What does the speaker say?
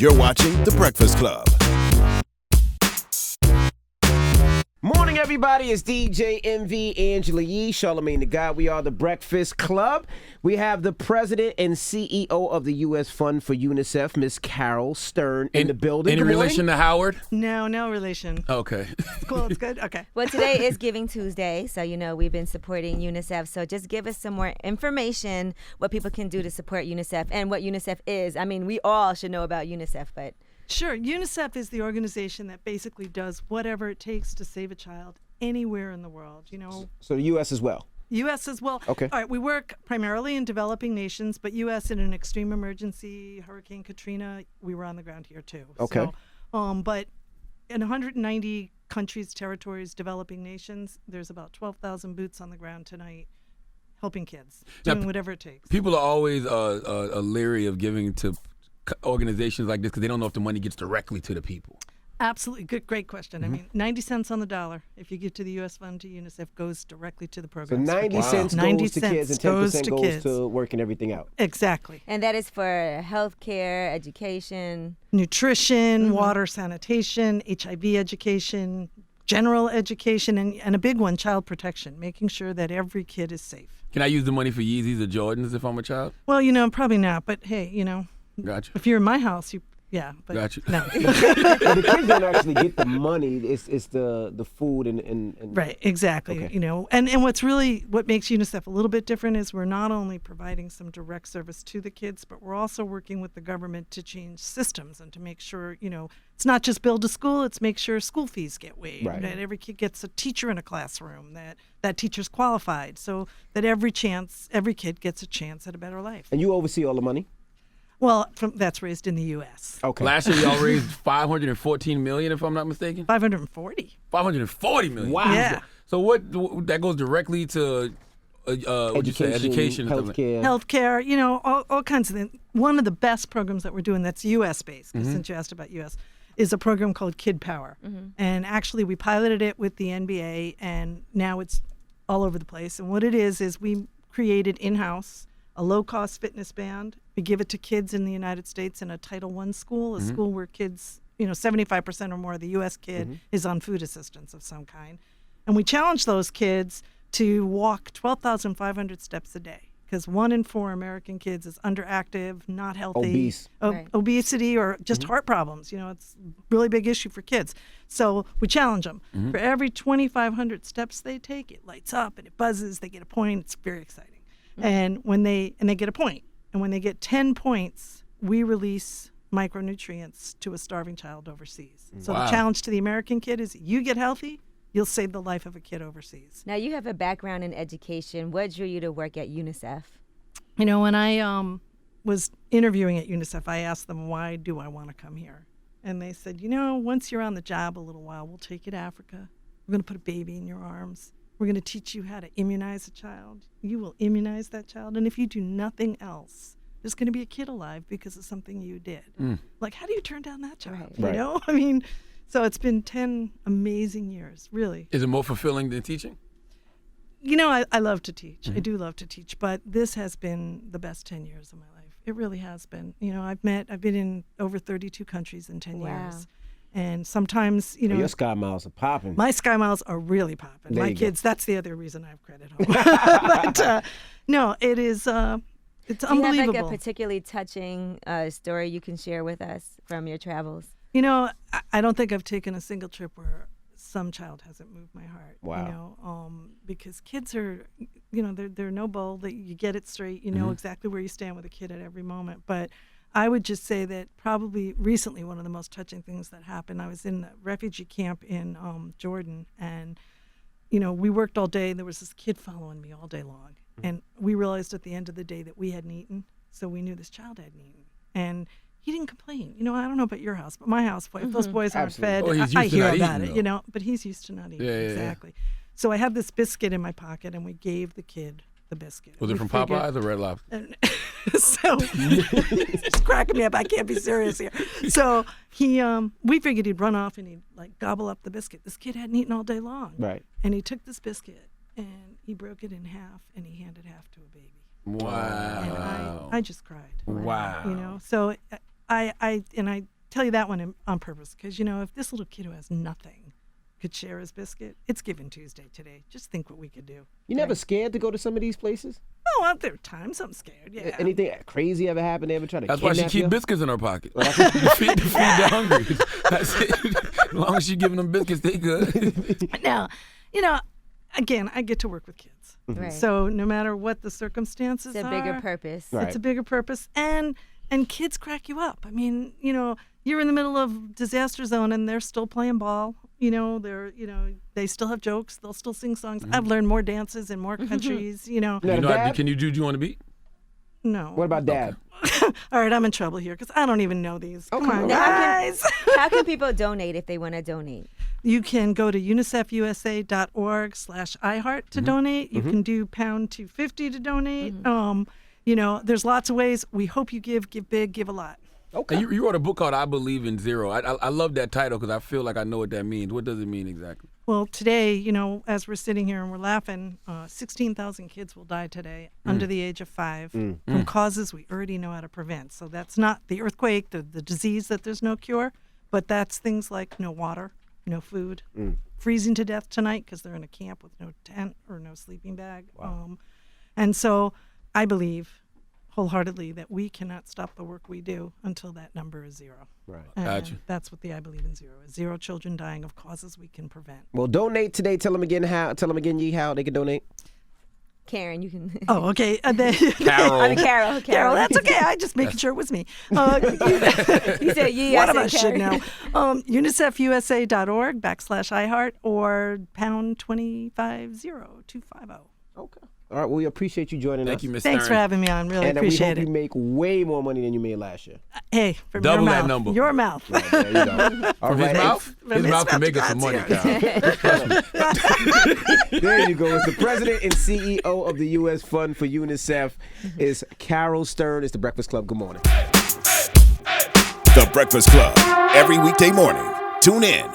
You're watching The Breakfast Club. Morning, everybody. It's DJ MV, Angela Yee, Charlamagne the God. We are The Breakfast Club. We have the president and CEO of the U.S. Fund for UNICEF, Miss Caryl Stern, in the building. Any relation to Howard? No relation. Okay. It's cool. It's good. Okay. Well, today is Giving Tuesday, so we've been supporting UNICEF. So just give us some more information, what people can do to support UNICEF and what UNICEF is. I mean, we all should know about UNICEF, but... Sure. UNICEF is the organization that basically does whatever it takes to save a child anywhere in the world. So the U.S. as well. U.S. as well. Okay. All right. We work primarily in developing nations, but U.S. in an extreme emergency, Hurricane Katrina, we were on the ground here too. Okay. So, but in 190 countries, territories, developing nations, there's about 12,000 boots on the ground tonight helping kids, doing whatever it takes. People are always leery of giving to organizations like this because they don't know if the money gets directly to the people. Absolutely. Great question. Mm-hmm. I mean, 90 cents on the dollar, if you give to the U.S. Fund to UNICEF, goes directly to the program. So 90 cents goes to kids and 10% goes to working everything out. Exactly. And that is for healthcare, education. Nutrition, water, sanitation, HIV education, general education, and a big one, child protection, making sure that every kid is safe. Can I use the money for Yeezys or Jordans if I'm a child? Well, probably not, but hey, Gotcha. If you're in my house, but gotcha. No. Well, the kids don't actually get the money. It's the food and Right, exactly. Okay. And what makes UNICEF a little bit different is we're not only providing some direct service to the kids, but we're also working with the government to change systems and to make sure, it's not just build a school, it's make sure school fees get waived, right. That every kid gets a teacher in a classroom, that teacher's qualified, so that every kid gets a chance at a better life. And you oversee all the money? Well, that's raised in the U.S. Okay. Last year, y'all raised $514 million, if I'm not mistaken. 540. $540 million. Wow. Yeah. So what that goes directly to what'd you say? Education, healthcare. Healthcare. All kinds of things. One of the best programs that we're doing that's U.S. based, since you asked about U.S., is a program called Kid Power, and actually we piloted it with the NBA, and now it's all over the place. And what it is we created in-house a low-cost fitness band. We give it to kids in the United States in a Title I school, a school where kids, 75% or more of the U.S. kid is on food assistance of some kind. And we challenge those kids to walk 12,500 steps a day because 1 in 4 American kids is underactive, not healthy, obese, obesity, or just heart problems. It's a really big issue for kids. So we challenge them. For every 2,500 steps they take, it lights up and it buzzes. They get a point. It's very exciting. And when they get a point, and when they get 10 points, we release micronutrients to a starving child overseas. So the challenge to the American kid is you get healthy, you'll save the life of a kid overseas. Now, you have a background in education. What drew you to work at UNICEF? When I was interviewing at UNICEF, I asked them, why do I want to come here? And they said, once you're on the job a little while, we'll take you to Africa. We're going to put a baby in your arms. We're going to teach you how to immunize a child. You will immunize that child. And if you do nothing else, there's going to be a kid alive because of something you did. Like, how do you turn down that job? Right. So it's been 10 amazing years, really. Is it more fulfilling than teaching? I love to teach. I do love to teach. But this has been the best 10 years of my life. It really has been. I've been in over 32 countries in 10 years. And sometimes, your Sky Miles are popping. My Sky Miles are really popping. There My you kids, that's the other reason I have credit home. But no, it is, it's unbelievable. Do you have like a particularly touching story you can share with us from your travels? I don't think I've taken a single trip where some child hasn't moved my heart. Wow. Because kids are, they're no bull. That you get it straight. You know exactly where you stand with a kid at every moment. But I would just say that probably recently one of the most touching things that happened, I was in a refugee camp in Jordan, and, we worked all day. There was this kid following me all day long. And we realized at the end of the day that we hadn't eaten, so we knew this child hadn't eaten. And he didn't complain. I don't know about your house, but my house, if those boys aren't fed, I hear about it, but he's used to not eating. Exactly. So I had this biscuit in my pocket, and we gave the kid the biscuit. Was it from Popeyes or Red Lobster? So it's cracking me up. I can't be serious here. So we figured he'd run off and he'd gobble up the biscuit. This kid hadn't eaten all day long. Right. And he took this biscuit and he broke it in half and he handed half to a baby. Wow. And I just cried. Wow. So I tell you that one on purpose because, if this little kid who has nothing could share his biscuit, it's Giving Tuesday today. Just think what we could do. You never scared to go to some of these places? Oh, out there are times I'm scared, yeah. Anything crazy ever happened? They ever try to That's why she kidnap keep you? biscuits in her pocket. to feed the hungry. That's it. As long as she giving them biscuits, they good. Now, again, I get to work with kids. Right. So no matter what the circumstances It's a bigger purpose. Right. it's a bigger purpose. And kids crack you up. I mean, you're in the middle of disaster zone and they're still playing ball. They still have jokes. They'll still sing songs. I've learned more dances in more countries, Dad? Can you do on the beat? No. What about Dad? All right, I'm in trouble here because I don't even know these. Come on, Now, guys. How can people donate if they want to donate? You can go to unicefusa.org/iHeart to donate. You can do #250 to donate. There's lots of ways. We hope you give big, give a lot. Okay. And you wrote a book called I Believe in Zero. I love that title because I feel like I know what that means. What does it mean exactly? Well, today, as we're sitting here and we're laughing, 16,000 kids will die today under the age of 5 from causes we already know how to prevent. So that's not the earthquake, the disease that there's no cure, but that's things like no water, no food, freezing to death tonight because they're in a camp with no tent or no sleeping bag. Wow. And so I believe wholeheartedly that we cannot stop the work we do until that number is 0. Right. And Gotcha. that's what the I Believe in Zero is. 0 children dying of causes we can prevent. Well, donate today. Tell them again, Yee, how they can donate. Karen, you can. Oh, okay. Carol. Carol, that's okay. I just making sure it was me. You said yeah. One I of said us should Karen. know. UNICEFUSA.org/iHeart or #250-250. Okay. All right. Well, we appreciate you joining us. Thank you, Miss Thanks for Stern. having me on. Really And we appreciate hope it. you make way more money than you made last year. Hey, from Double your that mouth. number. Your mouth. Right, there you go. All From his right. mouth? From His his mouth can mouth make us some money, to Carol. There you go. It's the president and CEO of the U.S. Fund for UNICEF. Is Caryl Stern. It's the Breakfast Club. Good morning. The Breakfast Club. Every weekday morning. Tune in.